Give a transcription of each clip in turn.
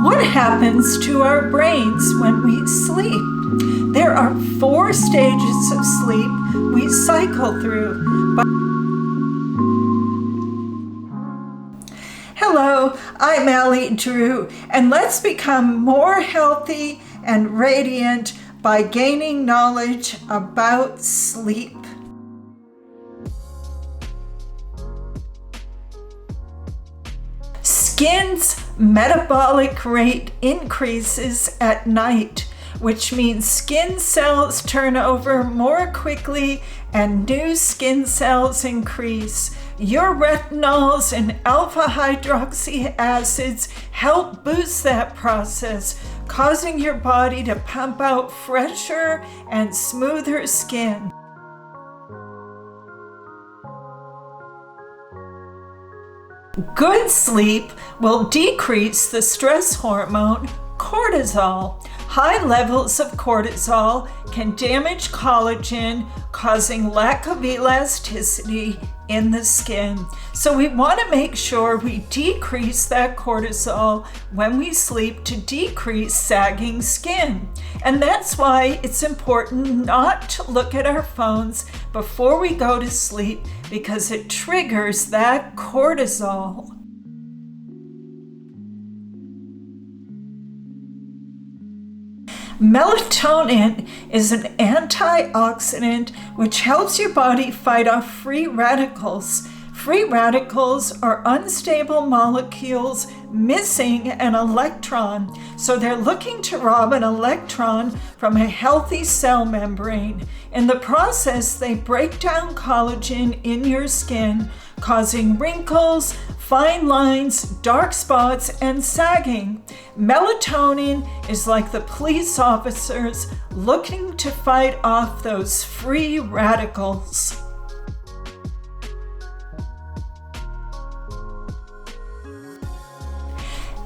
What happens to our brains when we sleep? There are 4 stages of sleep we cycle through. Hello, I'm Allie Drew, and let's become more healthy and radiant by gaining knowledge about sleep. Skin's metabolic rate increases at night, which means skin cells turn over more quickly and new skin cells increase. Your retinols and alpha hydroxy acids help boost that process, causing your body to pump out fresher and smoother skin. Good sleep will decrease the stress hormone cortisol. High levels of cortisol can damage collagen, causing lack of elasticity in the skin. So we want to make sure we decrease that cortisol when we sleep to decrease sagging skin. And that's why it's important not to look at our phones before we go to sleep, because it triggers that cortisol. Melatonin is an antioxidant which helps your body fight off free radicals. Free radicals are unstable molecules missing an electron, so they're looking to rob an electron from a healthy cell membrane. In the process, they break down collagen in your skin, causing wrinkles, fine lines, dark spots, and sagging. Melatonin is like the police officers looking to fight off those free radicals.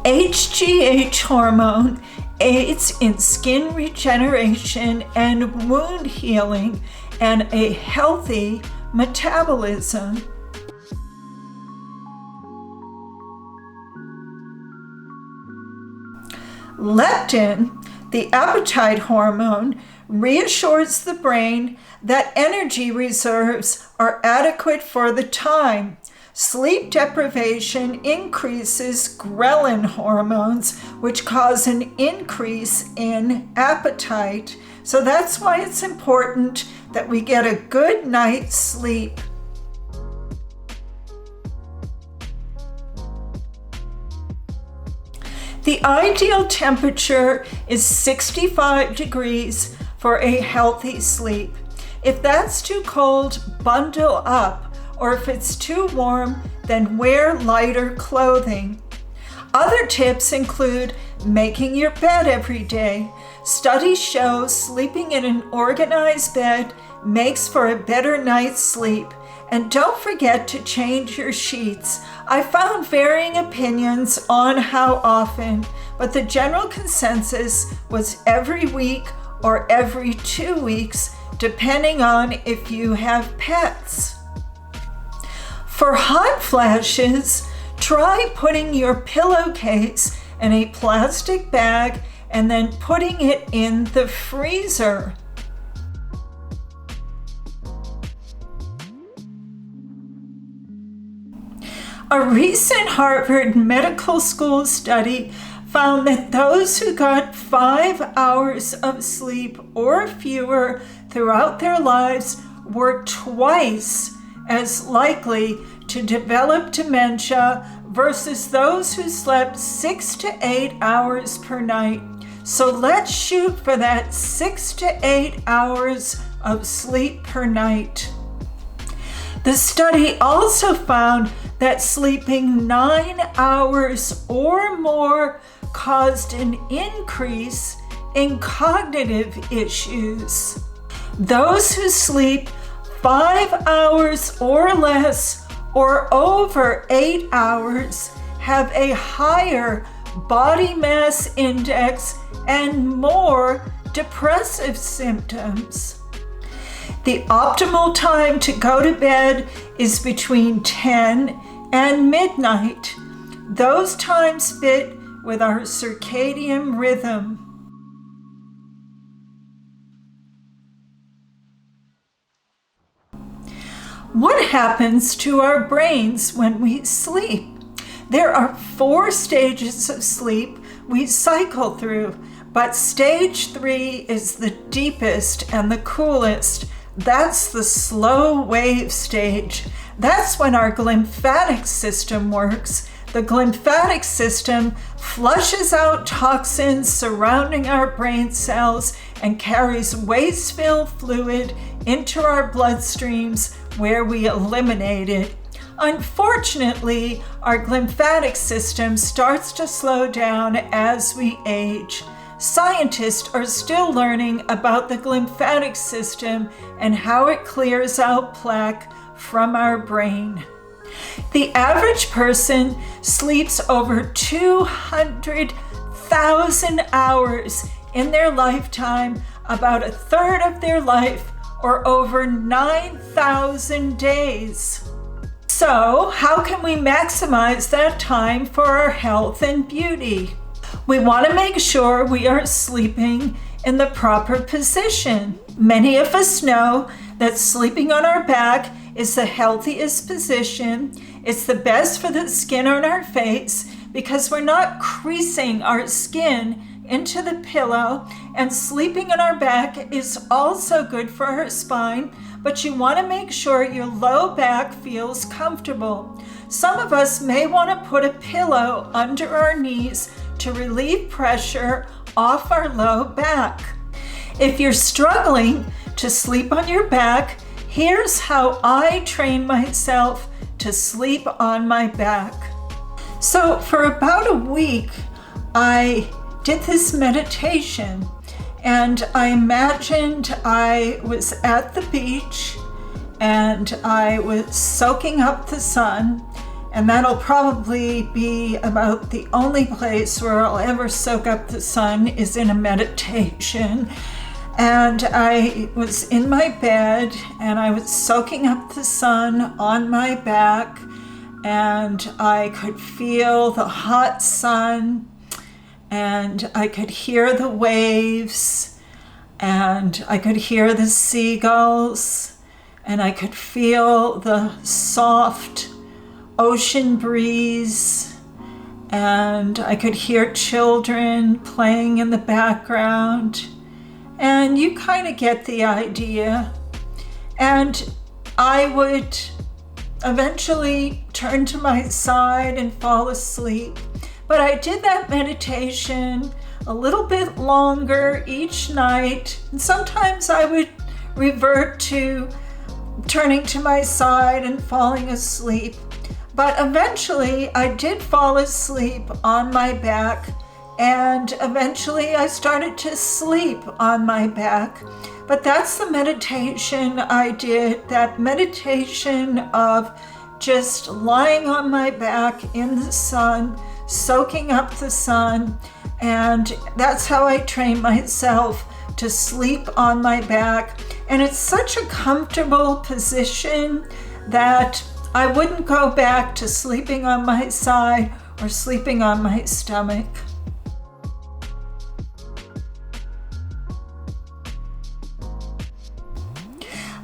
HGH hormone aids in skin regeneration and wound healing and a healthy metabolism. Leptin, the appetite hormone, reassures the brain that energy reserves are adequate for the time. Sleep deprivation increases ghrelin hormones, which cause an increase in appetite. So that's why it's important that we get a good night's sleep. The ideal temperature is 65 degrees for a healthy sleep. If that's too cold, bundle up. Or if it's too warm, then wear lighter clothing. Other tips include making your bed every day. Studies show sleeping in an organized bed makes for a better night's sleep. And don't forget to change your sheets. I found varying opinions on how often, but the general consensus was every week or every 2 weeks, depending on if you have pets. For hot flashes, try putting your pillowcase in a plastic bag and then putting it in the freezer. A recent Harvard Medical School study found that those who got 5 hours of sleep or fewer throughout their lives were twice as likely to develop dementia versus those who slept 6 to 8 hours per night. So let's shoot for that 6 to 8 hours of sleep per night. The study also found that sleeping 9 hours or more caused an increase in cognitive issues. Those who sleep 5 hours or less or over 8 hours have a higher body mass index and more depressive symptoms. The optimal time to go to bed is between 10 and midnight. Those times fit with our circadian rhythm. What happens to our brains when we sleep? There are 4 stages of sleep we cycle through, but stage 3 is the deepest and the coolest. That's the slow wave stage. That's when our glymphatic system works. The glymphatic system flushes out toxins surrounding our brain cells and carries waste-filled fluid into our bloodstreams where we eliminate it. Unfortunately, our glymphatic system starts to slow down as we age. Scientists are still learning about the glymphatic system and how it clears out plaque from our brain. The average person sleeps over 200,000 hours in their lifetime, about a third of their life, or over 9,000 days. So, how can we maximize that time for our health and beauty? We want to make sure we are sleeping in the proper position. Many of us know that sleeping on our back is the healthiest position. It's the best for the skin on our face because we're not creasing our skin into the pillow, and sleeping on our back is also good for our spine, but you want to make sure your low back feels comfortable. Some of us may want to put a pillow under our knees to relieve pressure off our low back. If you're struggling to sleep on your back, here's how I train myself to sleep on my back. So for about a week, I did this meditation, and I imagined I was at the beach and I was soaking up the sun, and that'll probably be about the only place where I'll ever soak up the sun is in a meditation. And I was in my bed and I was soaking up the sun on my back, and I could feel the hot sun, and I could hear the waves, and I could hear the seagulls, and I could feel the soft ocean breeze, and I could hear children playing in the background, and you kind of get the idea. And I would eventually turn to my side and fall asleep. But I did that meditation a little bit longer each night, and sometimes I would revert to turning to my side and falling asleep. But eventually I did fall asleep on my back, and eventually I started to sleep on my back. But that's the meditation I did, that meditation of just lying on my back in the sun, soaking up the sun, and that's how I train myself to sleep on my back. And it's such a comfortable position that I wouldn't go back to sleeping on my side or sleeping on my stomach.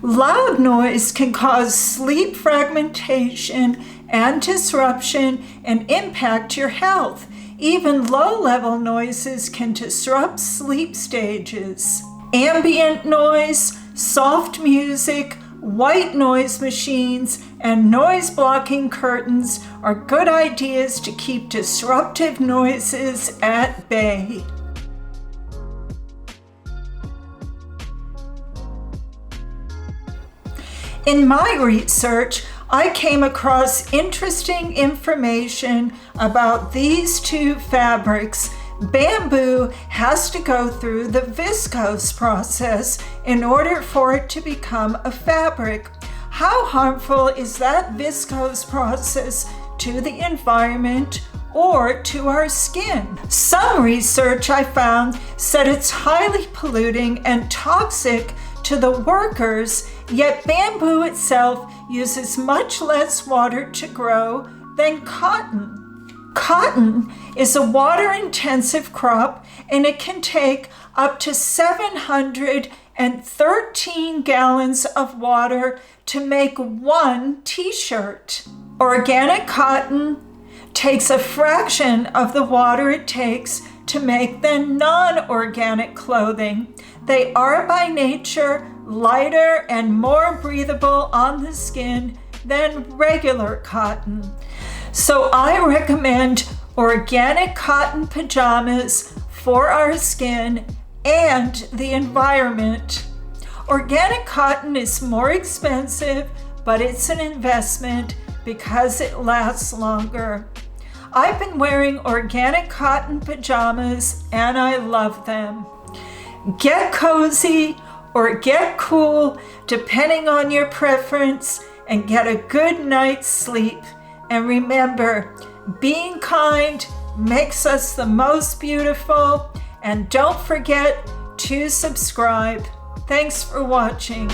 Loud noise can cause sleep fragmentation and disruption and impact your health. Even low-level noises can disrupt sleep stages. Ambient noise, soft music, white noise machines, and noise-blocking curtains are good ideas to keep disruptive noises at bay. In my research, I came across interesting information about these 2 fabrics. Bamboo has to go through the viscose process in order for it to become a fabric. How harmful is that viscose process to the environment or to our skin? Some research I found said it's highly polluting and toxic to the workers, yet bamboo itself uses much less water to grow than cotton. Cotton is a water-intensive crop, and it can take up to 713 gallons of water to make one t-shirt. Organic cotton takes a fraction of the water it takes to make the non-organic clothing. They are by nature lighter and more breathable on the skin than regular cotton. So I recommend organic cotton pajamas for our skin and the environment. Organic cotton is more expensive, but it's an investment because it lasts longer. I've been wearing organic cotton pajamas and I love them. Get cozy or get cool, depending on your preference, and get a good night's sleep. And remember, being kind makes us the most beautiful. And don't forget to subscribe. Thanks for watching.